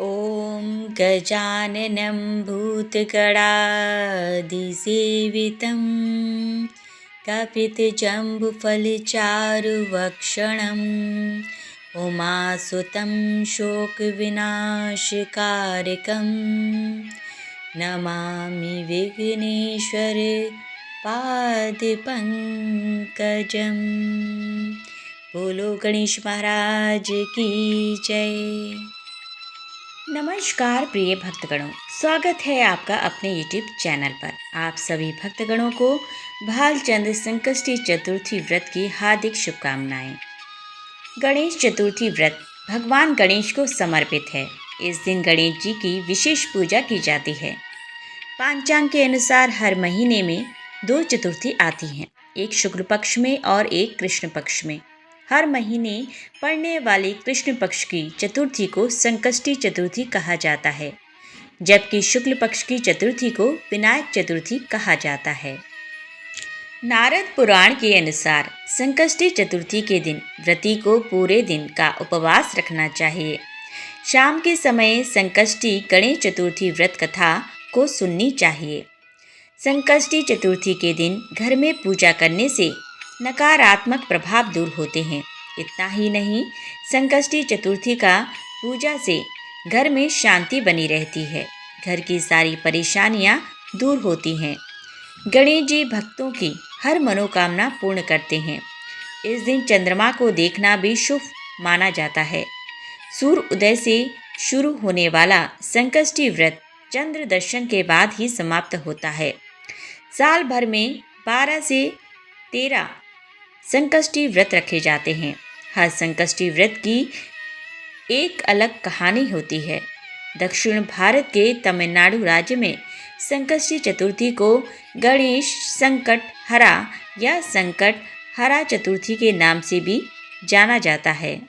ॐ गजाननं भूतगणादिसेवितं कपितजम्बुफलचारुभक्षणम् उमासुतं शोकविनाशकारकं नमामि विघ्नेश्वरपादपङ्कजम्। बोलो गणेश महाराज की जय। नमस्कार प्रिय भक्तगणों, स्वागत है आपका अपने YouTube चैनल पर। आप सभी भक्तगणों को भालचंद्र संकष्टी चतुर्थी व्रत की हार्दिक शुभकामनाएं। गणेश चतुर्थी व्रत भगवान गणेश को समर्पित है। इस दिन गणेश जी की विशेष पूजा की जाती है। पांचांग के अनुसार हर महीने में 2 चतुर्थी आती हैं, एक शुक्ल पक्ष में और एक कृष्ण पक्ष में। हर महीने पड़ने वाली कृष्ण पक्ष की चतुर्थी को संकष्टी चतुर्थी कहा जाता है, जबकि शुक्ल पक्ष की चतुर्थी को विनायक चतुर्थी कहा जाता है। नारद पुराण के अनुसार संकष्टी चतुर्थी के दिन व्रती को पूरे दिन का उपवास रखना चाहिए। शाम के समय संकष्टी गणेश चतुर्थी व्रत कथा को सुननी चाहिए। संकष्टी चतुर्थी के दिन घर में पूजा करने से नकारात्मक प्रभाव दूर होते हैं। इतना ही नहीं, संकष्टी चतुर्थी का पूजा से घर में शांति बनी रहती है, घर की सारी परेशानियां दूर होती हैं। गणेश जी भक्तों की हर मनोकामना पूर्ण करते हैं। इस दिन चंद्रमा को देखना भी शुभ माना जाता है। सूर्य उदय से शुरू होने वाला संकष्टी व्रत चंद्र दर्शन के बाद ही समाप्त होता है। साल भर में 12 से 13 संकष्टी व्रत रखे जाते हैं। हर संकष्टी व्रत की एक अलग कहानी होती है। दक्षिण भारत के तमिलनाडु राज्य में संकष्टी चतुर्थी को गणेश संकट हरा या संकट हरा चतुर्थी के नाम से भी जाना जाता है।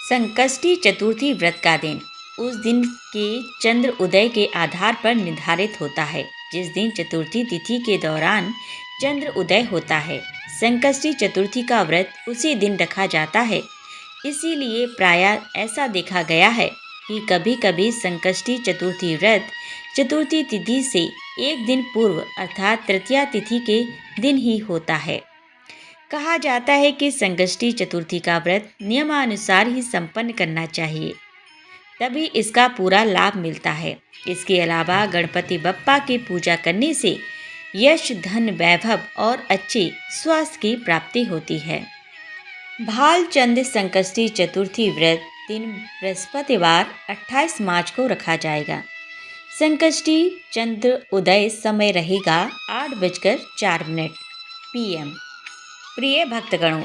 संकष्टी चतुर्थी व्रत का दिन उस दिन के चंद्र उदय के आधार पर निर्धारित होता है, जिस दिन चतुर्थी तिथि के दौरान चंद्र उदय होता है। संकष्टी चतुर्थी का व्रत उसी दिन रखा जाता है। इसीलिए प्रायः ऐसा देखा गया है कि कभी कभी संकष्टी चतुर्थी व्रत चतुर्थी तिथि से एक दिन पूर्व अर्थात तृतीया तिथि के दिन ही होता है। कहा जाता है कि संकष्टी चतुर्थी का व्रत नियमानुसार ही संपन्न करना चाहिए, तभी इसका पूरा लाभ मिलता है। इसके अलावा गणपति बप्पा की पूजा करने से यश, धन, वैभव और अच्छे स्वास्थ्य की प्राप्ति होती है। भालचंद्र संकष्टी चतुर्थी व्रत दिन बृहस्पतिवार 28 मार्च को रखा जाएगा। संकष्टी चंद्र उदय समय रहेगा 8:04 PM। प्रिय भक्तगणों,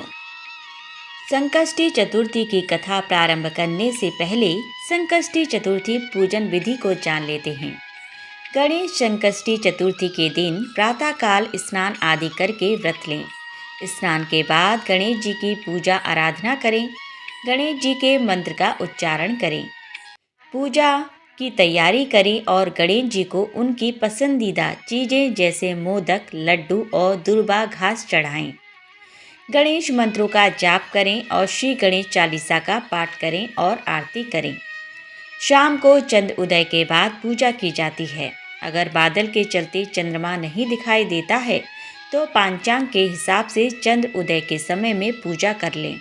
संकष्टी चतुर्थी की कथा प्रारंभ करने से पहले संकष्टी चतुर्थी पूजन विधि को जान लेते हैं। गणेश संकष्टी चतुर्थी के दिन प्रातःकाल स्नान आदि करके व्रत लें। स्नान के बाद गणेश जी की पूजा आराधना करें। गणेश जी के मंत्र का उच्चारण करें, पूजा की तैयारी करें और गणेश जी को उनकी पसंदीदा चीज़ें जैसे मोदक, लड्डू और दुर्वा घास चढ़ाएं। गणेश मंत्रों का जाप करें और श्री गणेश चालीसा का पाठ करें और आरती करें। शाम को चंद्र उदय के बाद पूजा की जाती है। अगर बादल के चलते चंद्रमा नहीं दिखाई देता है तो पांचांग के हिसाब से चंद्र उदय के समय में पूजा कर लें।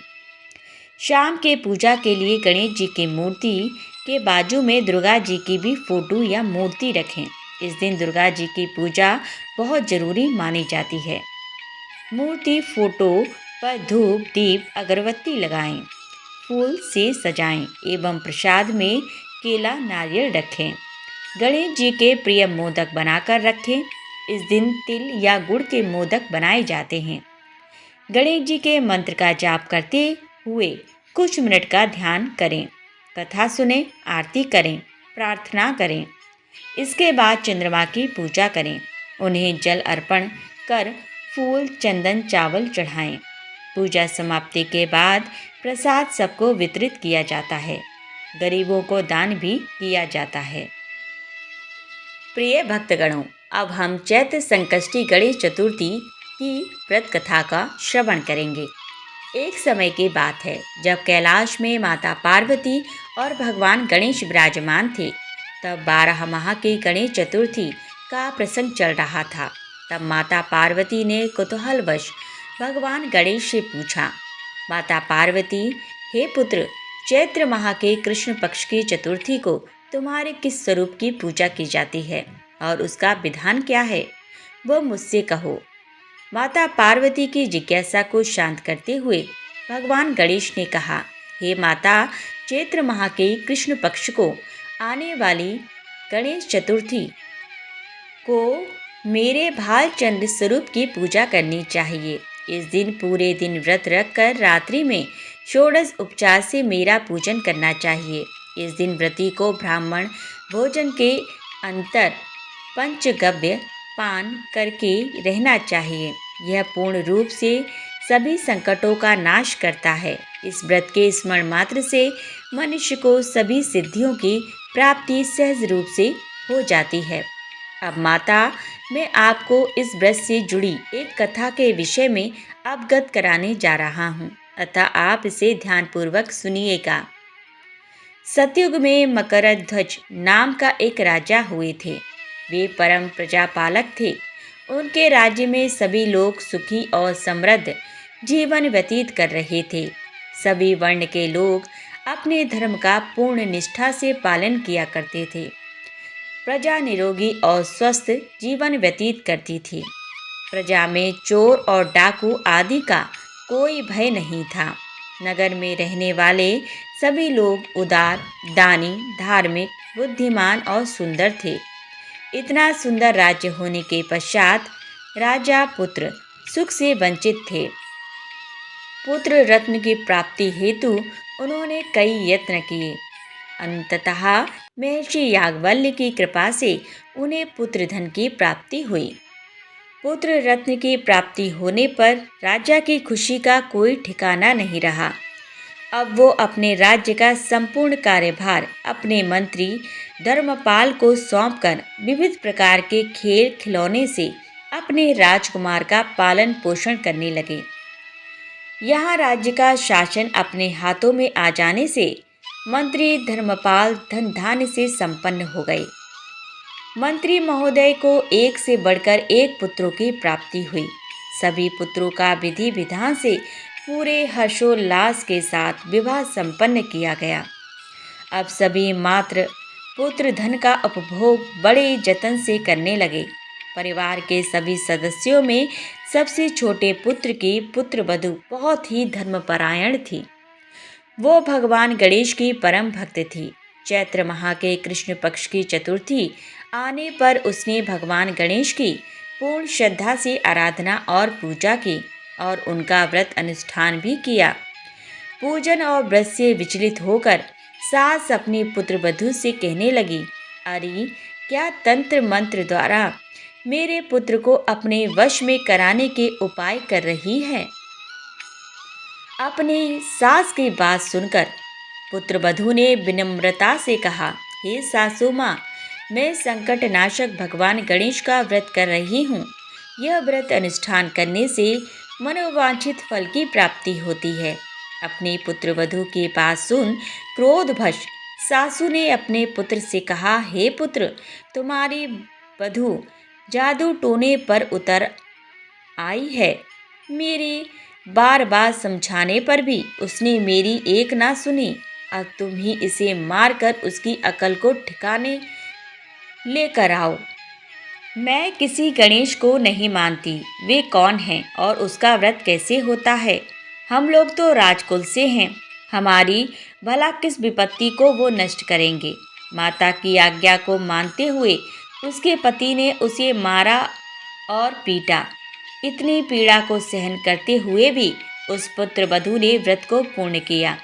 शाम के पूजा के लिए गणेश जी की मूर्ति के बाजू में दुर्गा जी की भी फोटो या मूर्ति रखें। इस दिन दुर्गा जी की पूजा बहुत जरूरी मानी जाती है। मूर्ति फोटो पर धूप, दीप, अगरबत्ती लगाएं, फूल से सजाएं एवं प्रसाद में केला, नारियल रखें। गणेश जी के प्रिय मोदक बनाकर रखें। इस दिन तिल या गुड़ के मोदक बनाए जाते हैं। गणेश जी के मंत्र का जाप करते हुए कुछ मिनट का ध्यान करें, कथा सुनें, आरती करें, प्रार्थना करें। इसके बाद चंद्रमा की पूजा करें। उन्हें जल अर्पण कर फूल, चंदन, चावल चढ़ाएं। पूजा समाप्ति के बाद प्रसाद सबको वितरित किया जाता है। गरीबों को दान भी किया जाता है। प्रिय भक्तगणों, अब हम चैत्र संकष्टी गणेश चतुर्थी की व्रत कथा का श्रवण करेंगे। एक समय की बात है जब कैलाश में माता पार्वती और भगवान गणेश विराजमान थे। तब 12 माह की गणेश चतुर्थी का प्रसंग चल रहा था। तब माता पार्वती ने कुतूहलवश भगवान गणेश से पूछा, माता पार्वती, हे पुत्र, चैत्र माह के कृष्ण पक्ष की चतुर्थी को तुम्हारे किस स्वरूप की पूजा की जाती है और उसका विधान क्या है, वो मुझसे कहो। माता पार्वती की जिज्ञासा को शांत करते हुए भगवान गणेश ने कहा, हे माता, चैत्र माह के कृष्ण पक्ष को आने वाली गणेश चतुर्थी को मेरे भाल चंद्र स्वरूप की पूजा करनी चाहिए। इस दिन पूरे दिन व्रत रखकर रात्रि में षोडश उपचार से मेरा पूजन करना चाहिए। इस दिन व्रती को ब्राह्मण भोजन के अंतर पंचगव्य पान करके रहना चाहिए। यह पूर्ण रूप से सभी संकटों का नाश करता है। इस व्रत के स्मरण मात्र से मनुष्य को सभी सिद्धियों की प्राप्ति सहज रूप से हो जाती है। अब माता, मैं आपको इस व्रत से जुड़ी एक कथा के विषय में अवगत कराने जा रहा हूँ, अतः आप इसे ध्यानपूर्वक सुनिएगा। सतयुग में मकरध्वज नाम का एक राजा हुए थे। वे परम प्रजापालक थे। उनके राज्य में सभी लोग सुखी और समृद्ध जीवन व्यतीत कर रहे थे। सभी वर्ण के लोग अपने धर्म का पूर्ण निष्ठा से पालन किया करते थे। प्रजा निरोगी और स्वस्थ जीवन व्यतीत करती थी। प्रजा में चोर और डाकू आदि का कोई भय नहीं था। नगर में रहने वाले सभी लोग उदार, दानी, धार्मिक, बुद्धिमान और सुंदर थे। इतना सुंदर राज्य होने के पश्चात राजा पुत्र सुख से वंचित थे। पुत्र रत्न की प्राप्ति हेतु उन्होंने कई यत्न किए। अंततः महर्षि याज्ञवल्क्य की कृपा से उन्हें पुत्र धन की प्राप्ति हुई। पुत्र रत्न की प्राप्ति होने पर राजा की खुशी का कोई ठिकाना नहीं रहा। अब वो अपने राज्य का संपूर्ण कार्यभार अपने मंत्री धर्मपाल को सौंपकर विविध प्रकार के खेल खिलौने से अपने राजकुमार का पालन पोषण करने लगे। यहाँ राज्य का शासन अपने हाथों में आ जाने से मंत्री धर्मपाल धन धान्य से संपन्न हो गए। मंत्री महोदय को एक से बढ़कर एक पुत्रों की प्राप्ति हुई। सभी पुत्रों का विधि विधान से पूरे हर्षोल्लास के साथ विवाह संपन्न किया गया। अब सभी मात्र पुत्र धन का उपभोग बड़े जतन से करने लगे। परिवार के सभी सदस्यों में सबसे छोटे पुत्र की पुत्रवधू बहुत ही धर्मपरायण थी। वो भगवान गणेश की परम भक्त थी। चैत्र माह के कृष्ण पक्ष की चतुर्थी आने पर उसने भगवान गणेश की पूर्ण श्रद्धा से आराधना और पूजा की और उनका व्रत अनुष्ठान भी किया। पूजन और व्रत से विचलित होकर सास अपने पुत्र वधू से कहने लगी, अरे, क्या तंत्र मंत्र द्वारा मेरे पुत्र को अपने वश में कराने के उपाय कर रही है। अपनी सास की बात सुनकर पुत्रवधू ने विनम्रता से कहा, हे सासू माँ, मैं संकट नाशक भगवान गणेश का व्रत कर रही हूँ। यह व्रत अनुष्ठान करने से मनोवांछित फल की प्राप्ति होती है। अपने पुत्रवधू की बात सुन क्रोधवश सासू ने अपने पुत्र से कहा, हे पुत्र, तुम्हारी वधू जादू टोने पर उतर आई है। मेरे बार बार समझाने पर भी उसने मेरी एक ना सुनी। अब तुम ही इसे मारकर उसकी अकल को ठिकाने लेकर आओ। मैं किसी गणेश को नहीं मानती। वे कौन हैं और उसका व्रत कैसे होता है? हम लोग तो राजकुल से हैं। हमारी भला किस विपत्ति को वो नष्ट करेंगे? माता की आज्ञा को मानते हुए उसके पति ने उसे मारा और पीटा। इतनी पीड़ा को सहन करते हुए भी उस पुत्र वधू ने व्रत को पूर्ण किया।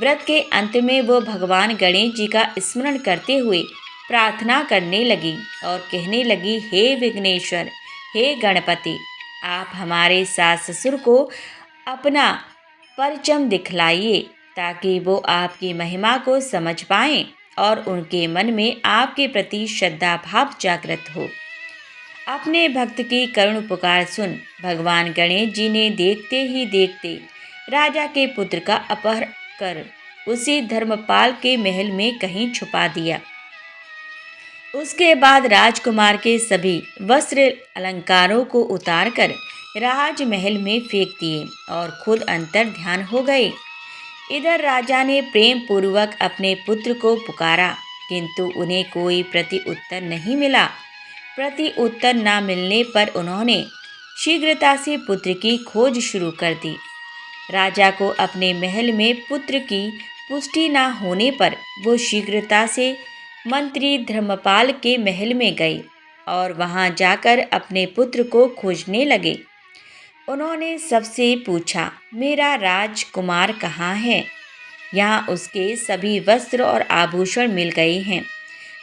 व्रत के अंत में वो भगवान गणेश जी का स्मरण करते हुए प्रार्थना करने लगी और कहने लगी, हे विघ्नेश्वर, हे गणपति, आप हमारे सास ससुर को अपना परचम दिखलाइए ताकि वो आपकी महिमा को समझ पाएं और उनके मन में आपके प्रति श्रद्धा भाव जागृत हो। अपने भक्त की करुण पुकार सुन भगवान गणेश जी ने देखते ही देखते राजा के पुत्र का अपहरण कर उसे धर्मपाल के महल में कहीं छुपा दिया। उसके बाद राजकुमार के सभी वस्त्र अलंकारों को उतारकर राजमहल में फेंक दिए और खुद अंतर ध्यान हो गए। इधर राजा ने प्रेम पूर्वक अपने पुत्र को पुकारा, किंतु उन्हें कोई प्रति उत्तर नहीं मिला। प्रति उत्तर न मिलने पर उन्होंने शीघ्रता से पुत्र की खोज शुरू कर दी। राजा को अपने महल में पुत्र की पुष्टि न होने पर वो शीघ्रता से मंत्री धर्मपाल के महल में गए और वहां जाकर अपने पुत्र को खोजने लगे। उन्होंने सबसे पूछा, मेरा राजकुमार कहाँ है? यहाँ उसके सभी वस्त्र और आभूषण मिल गए हैं,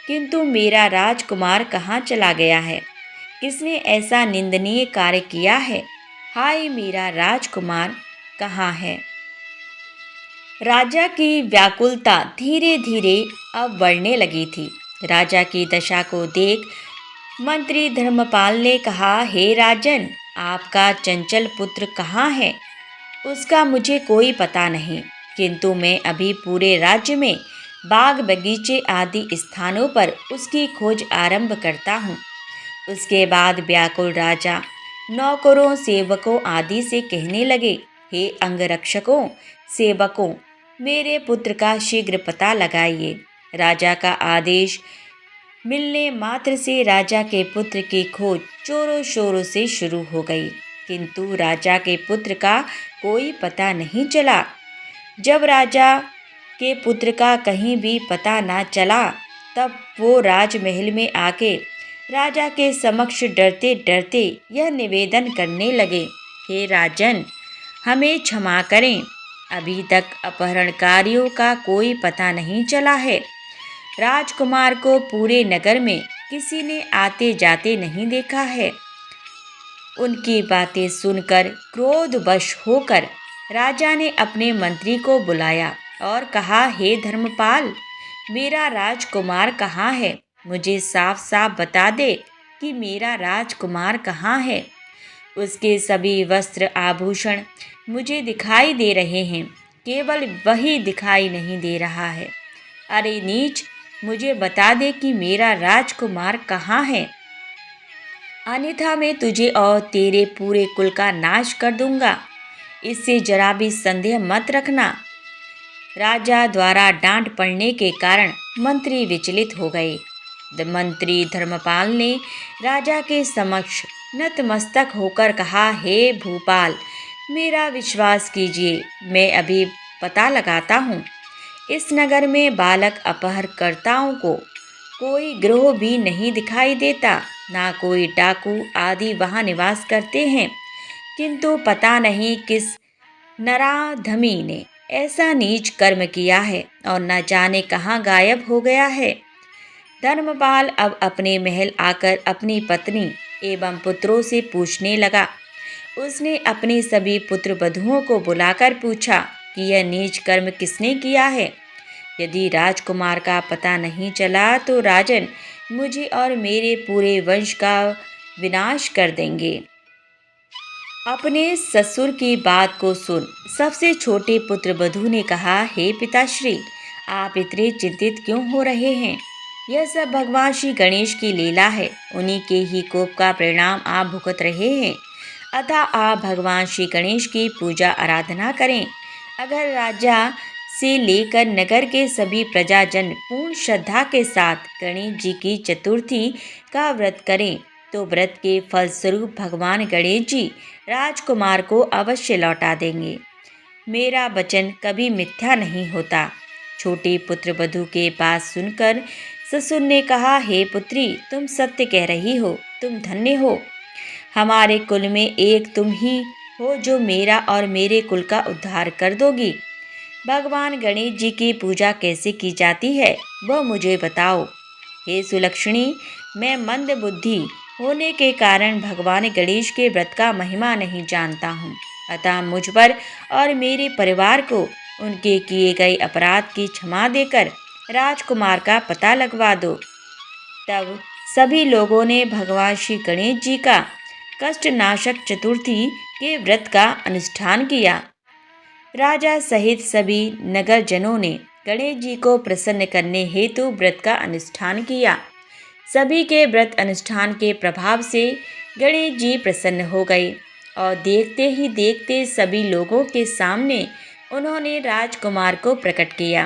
किंतु मेरा राजकुमार कहाँ चला गया है? किसने ऐसा निंदनीय कार्य किया है? हाय, मेरा राजकुमार कहाँ है? राजा की व्याकुलता धीरे धीरे अब बढ़ने लगी थी। राजा की दशा को देख मंत्री धर्मपाल ने कहा, हे राजन, आपका चंचल पुत्र कहाँ है? उसका मुझे कोई पता नहीं, किंतु मैं अभी पूरे राज्य में बाग बगीचे आदि स्थानों पर उसकी खोज आरंभ करता हूँ। उसके बाद व्याकुल राजा नौकरों, सेवकों आदि से कहने लगे, हे अंगरक्षकों, सेवकों, मेरे पुत्र का शीघ्र पता लगाइए। राजा का आदेश मिलने मात्र से राजा के पुत्र की खोज जोरों शोरों से शुरू हो गई, किंतु राजा के पुत्र का कोई पता नहीं चला। जब राजा के पुत्र का कहीं भी पता न चला, तब वो राजमहल में आके राजा के समक्ष डरते डरते यह निवेदन करने लगे, हे राजन, हमें क्षमा करें, अभी तक अपहरणकारियों का कोई पता नहीं चला है। राजकुमार को पूरे नगर में किसी ने आते जाते नहीं देखा है। उनकी बातें सुनकर क्रोधवश होकर राजा ने अपने मंत्री को बुलाया और कहा, हे धर्मपाल, मेरा राजकुमार कहाँ है? मुझे साफ साफ बता दे कि मेरा राजकुमार कहाँ है। उसके सभी वस्त्र आभूषण मुझे दिखाई दे रहे हैं, केवल वही दिखाई नहीं दे रहा है। अरे नीच, मुझे बता दे कि मेरा राजकुमार कहाँ है, अन्यथा मैं तुझे और तेरे पूरे कुल का नाश कर दूंगा। इससे जरा भी संदेह मत रखना। राजा द्वारा डांट पड़ने के कारण मंत्री विचलित हो गए। मंत्री धर्मपाल ने राजा के समक्ष नतमस्तक होकर कहा, हे भूपाल, मेरा विश्वास कीजिए, मैं अभी पता लगाता हूँ। इस नगर में बालक अपहरणकर्ताओं को कोई गिरोह भी नहीं दिखाई देता, ना कोई डाकू आदि वहाँ निवास करते हैं, किंतु पता नहीं किस नराधमी ने ऐसा नीच कर्म किया है और न जाने कहाँ गायब हो गया है। धर्मपाल अब अपने महल आकर अपनी पत्नी एवं पुत्रों से पूछने लगा। उसने अपने सभी पुत्र वधुओं को बुलाकर पूछा कि यह नीच कर्म किसने किया है। यदि राजकुमार का पता नहीं चला तो राजन मुझे और मेरे पूरे वंश का विनाश कर देंगे। अपने ससुर की बात को सुन सबसे छोटे पुत्र वधु ने कहा, हे पिताश्री, आप इतने चिंतित क्यों हो रहे हैं? यह सब भगवान श्री गणेश की लीला है। उन्हीं के ही कोप का परिणाम आप भुगत रहे हैं। अतः आप भगवान श्री गणेश की पूजा आराधना करें। अगर राजा से लेकर नगर के सभी प्रजाजन पूर्ण श्रद्धा के साथ गणेश जी की चतुर्थी का व्रत करें तो व्रत के फलस्वरूप भगवान गणेश जी राजकुमार को अवश्य लौटा देंगे। मेरा वचन कभी मिथ्या नहीं होता। छोटे पुत्र वधु के बात सुनकर ससुर ने कहा, हे पुत्री, तुम सत्य कह रही हो, तुम धन्य हो। हमारे कुल में एक तुम ही हो जो मेरा और मेरे कुल का उद्धार कर दोगी। भगवान गणेश जी की पूजा कैसे की जाती है वह मुझे बताओ। हे सुलक्षणी, मैं मंद बुद्धि होने के कारण भगवान गणेश के व्रत का महिमा नहीं जानता हूँ, अतः मुझ पर और मेरे परिवार को उनके किए गए अपराध की क्षमा देकर राजकुमार का पता लगवा दो। तब सभी लोगों ने भगवान श्री गणेश जी का कष्टनाशक चतुर्थी के व्रत का अनुष्ठान किया। राजा सहित सभी नगरजनों ने गणेश जी को प्रसन्न करने हेतु व्रत का अनुष्ठान किया। सभी के व्रत अनुष्ठान के प्रभाव से गणेश जी प्रसन्न हो गए और देखते ही देखते सभी लोगों के सामने उन्होंने राजकुमार को प्रकट किया।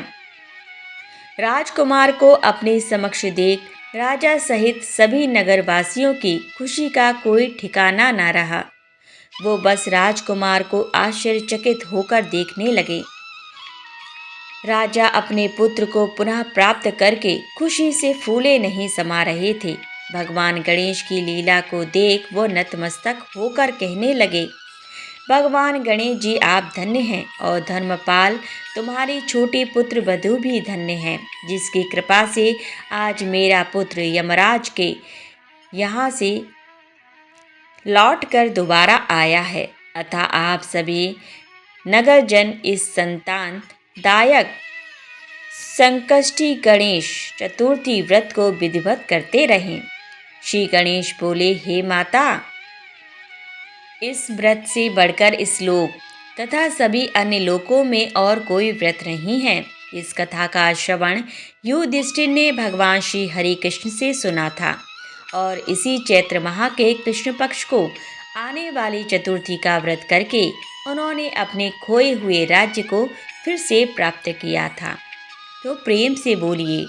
राजकुमार को अपने समक्ष देख राजा सहित सभी नगरवासियों की खुशी का कोई ठिकाना न रहा। वो बस राजकुमार को आश्चर्यचकित होकर देखने लगे। राजा अपने पुत्र को पुनः प्राप्त करके खुशी से फूले नहीं समा रहे थे। भगवान गणेश की लीला को देख वो नतमस्तक होकर कहने लगे, भगवान गणेश जी आप धन्य हैं और धर्मपाल तुम्हारे छोटे पुत्र वधु भी धन्य हैं, जिसकी कृपा से आज मेरा पुत्र यमराज के यहाँ से लौटकर दोबारा आया है। अतः आप सभी नगरजन इस संतान दायक संकष्टी गणेश चतुर्थी व्रत को विधिवत करते रहें। श्री गणेश बोले, हे माता, इस व्रत से बढ़कर इस लोक तथा सभी अन्य लोकों में और कोई व्रत नहीं है। इस कथा का श्रवण युधिष्ठिर ने भगवान श्री हरि कृष्ण से सुना था और इसी चैत्र माह के कृष्ण पक्ष को आने वाली चतुर्थी का व्रत करके उन्होंने अपने खोए हुए राज्य को फिर से प्राप्त किया था। तो प्रेम से बोलिए,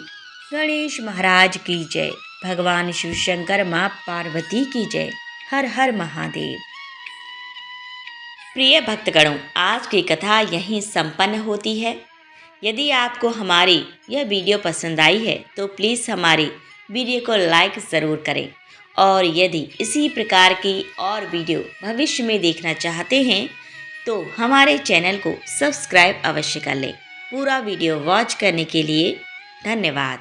गणेश महाराज की जय, भगवान शिव शंकर माँ पार्वती की जय। हर हर महादेव। प्रिय भक्तगणों, आज की कथा यहीं संपन्न होती है। यदि आपको हमारी यह वीडियो पसंद आई है तो प्लीज़ हमारी वीडियो को लाइक ज़रूर करें और यदि इसी प्रकार की और वीडियो भविष्य में देखना चाहते हैं तो हमारे चैनल को सब्सक्राइब अवश्य कर लें। पूरा वीडियो वॉच करने के लिए धन्यवाद।